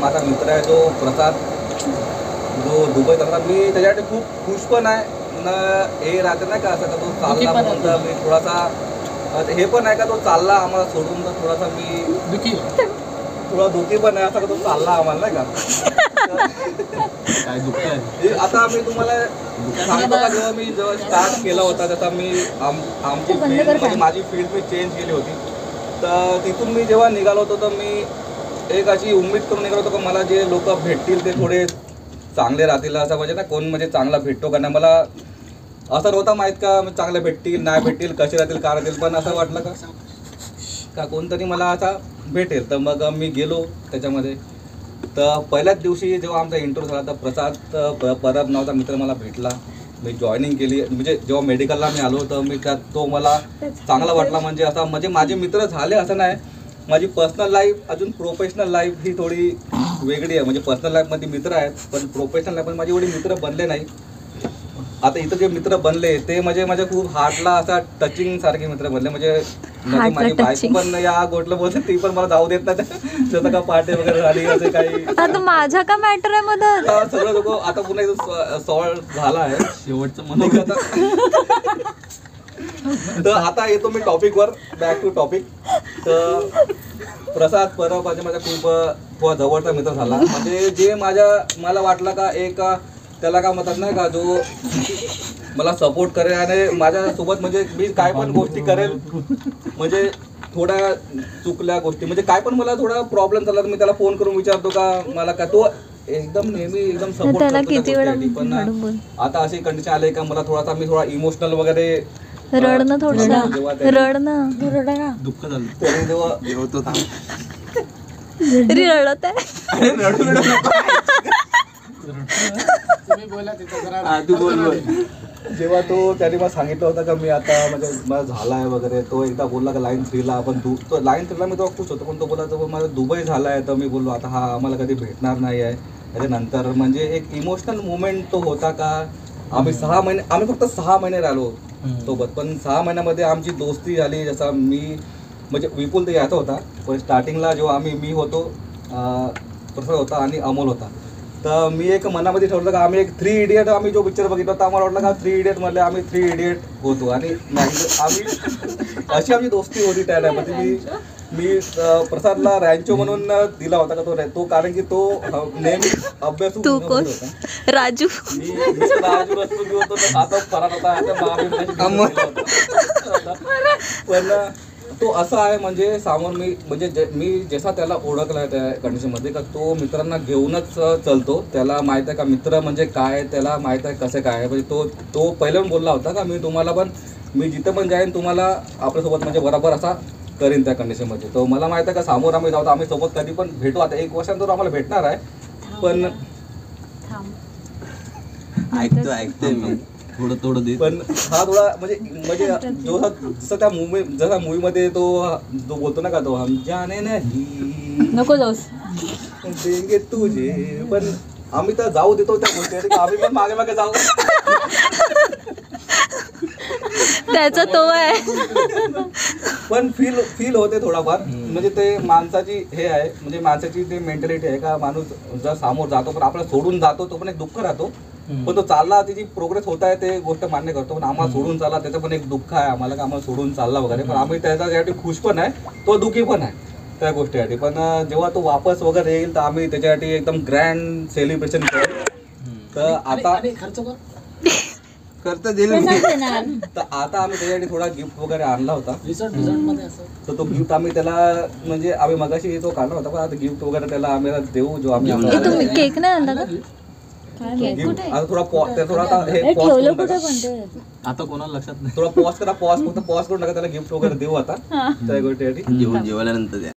माझा मित्र आहे जो प्रसाद, जो दुबईत राहता. मी त्याच्यासाठी खूप खुश पण आहे न. हे राहते नाही का असं का तो चालला म्हणून तर मी थोडासा हे पण आहे का तो चालला आम्हाला सोडून, तर थोडासा मी थोडा दुःखी पण आहे असा का तो चालला आम्हाला नाही का. काय दुःख आहे आता मी तुम्हाला सांगतो का, जेव्हा स्टार्ट केला होता त्याचा मी आमची फील्ड म्हणजे माझी फील्ड मी चेंज केली होती. तर तिथून मी जेव्हा निघालो होतो तर मी एक अशी उम्मीद करून निघालो होतो का मला जे लोक भेटतील ते थोडे चांगले राहतील असं, म्हणजे ना कोण म्हणजे चांगला भेटतो का नाही मला असं नव्हतं माहीत का चांगले भेटतील नाही भेटतील कसे राहतील का राहतील. पण असं वाटलं का कोणतरी मला असा भेटेल. तर मग मी गेलो त्याच्यामध्ये. तर पहिल्याच दिवशी जेव्हा आमचा इंटरव्ह्यू झाला तर प्रसाद परब नावाचा मित्र मला भेटला. मी जॉईनिंग केली. म्हणजे जेव्हा मेडिकलला मी आलो तर मी त्यात तो मला चांगला वाटला. म्हणजे असा म्हणजे माझे मित्र झाले असं नाही, माझी पर्सनल लाईफ अजून प्रोफेशनल लाईफ ही थोडी वेगळी आहे. म्हणजे पर्सनल लाईफमध्ये मित्र आहेत पण प्रोफेशनल लाईफ पण माझे एवढे मित्र बनले नाही. आता इथं जे मित्र बनले ते म्हणजे माझ्या खूप हार्टला असा टचिंग सारखे मित्र बनले. म्हणजे माझी बायको पण या गोष्टला बोलते ती पण मला जाऊ देत नाही जसं का पार्टी वगैरे झाली असं काही. आता माझा का मॅटर आहे मदत, सगळं लोक आता पुन्हा एकदा सॉल्व झाला आहे शेवटचं म्हणून. तर आता येतो मी टॉपिकवर, बॅक टू टॉपिक. तर प्रसाद परब माझ्या खूप जवळचा मित्र झाला. म्हणजे जे मला वाटलं का एक त्याला का म्हणतात नाही का जो मला सपोर्ट करेल आणि माझ्यासोबत म्हणजे मी काय पण गोष्टी करेल. म्हणजे थोड्या चुकल्या गोष्टी म्हणजे काय पण मला थोडा प्रॉब्लेम झाला तर मी त्याला फोन करून विचारतो का मला का तो एकदम नेहमी एकदम सपोर्ट करतो. पण आता अशी कंडिशन आली का मला थोडासा मी थोडा इमोशनल वगैरे रडणं थोडं रडणं दुःख झालं त्याने जेव्हा रडत आहे. जेव्हा तो त्याने मला सांगितलं होतं का मी आता म्हणजे मला झाला आहे वगैरे, तो एकदा बोलला का लाईन 3ला आपण तो लाईन 3ला मी तेव्हा खुश होतो. पण तो बोलला तर माझा दुबई झाला आहे. तर मी बोललो आता हा आम्हाला कधी भेटणार नाही आहे. त्याच्यानंतर म्हणजे एक इमोशनल मुवमेंट तो होता का आम्ही फक्त 6 महिने राहिलो सोबत. पण 6 महिन्यामध्ये आमची दोस्ती झाली. जसा मी म्हणजे विपुल तर याचा होता पण स्टार्टिंगला जेव्हा मी होतो प्रसाद होता आणि अमोल होता. तर मी एक मनामध्ये ठरवलं का आम्ही एक 3 इडियट आम्ही जो पिक्चर बघितला तर आम्हाला वाटलं का 3 इडियट मधले आम्ही 3 इडियट होतो. आणि आम्ही अशी आमची दोस्ती होती त्या टायमामध्ये. मी प्रसादला रँचो म्हणून दिला होता का तो कारण की तो नेहमी अभ्यास होता. राजू मी राजू रस्तोगी होतो आता फरार होता. पण तो असा आहे म्हणजे समोर मी जसा त्याला ओळखला आहे त्या कंडिशनमध्ये का तो मित्रांना घेऊनच चालतो. त्याला माहीत आहे का मित्र म्हणजे काय, त्याला माहीत आहे कसं काय. म्हणजे तो पहिले पण बोलला होता का मी तुम्हाला पण मी जिथं पण जाईन तुम्हाला आपल्यासोबत म्हणजे बरोबर असा करीन त्या कंडिशनमध्ये. तो मला माहीत आहे का समोर आम्ही जाऊ आम्ही सोबत कधी पण भेटू. आता 1 वर्षानंतर आम्हाला भेटणार आहे. पण ऐकतोय मी थोडं दे. पण हा थोडा म्हणजे जसं त्या मूवीमध्ये तो जो बोलतो ना का तो हम जाने नहीं नको जाऊस देंगे तुझे. पण आम्ही तर जाऊ देतो त्या गोष्टी. आम्ही पण मागे मागे जाऊ. त्याचा तो आहे. पण फील होते थोडाफार. म्हणजे ते माणसाची हे आहे म्हणजे माणसाची ते मेंटॅलिटी आहे का माणूस जर समोर जातो पण आपल्याला सोडून जातो तो पण एक दुःख राहतो. पण तो चालला त्याची प्रोग्रेस होत आहे ते गोष्ट मान्य करतो. पण आम्हाला सोडून चालला त्याचं पण एक दुःख आहे आम्हाला का आम्हाला सोडून चालला वगैरे. पण आम्ही त्याच्यासाठी खुश पण आहे तो दुःखी पण आहे त्या गोष्टीसाठी. पण जेव्हा तो वापस वगैरे येईल तर आम्ही त्याच्यासाठी एकदम ग्रँड सेलिब्रेशन करू. तर आता करता दिलं तर आता आम्ही त्याच्यासाठी थोडा गिफ्ट वगैरे आणला होता. तर तो गिफ्ट आम्ही त्याला म्हणजे आम्ही मगाशी तो काढला होता पण आता गिफ्ट वगैरे त्याला आम्ही देऊ जो आम्ही केक नाही आणला का आता थोडा आता कोणाला लक्षात नाही. थोडा पॉज करून नका त्याला गिफ्ट वगैरे देऊ आता त्या गोष्टीसाठी जेवल्यानंतर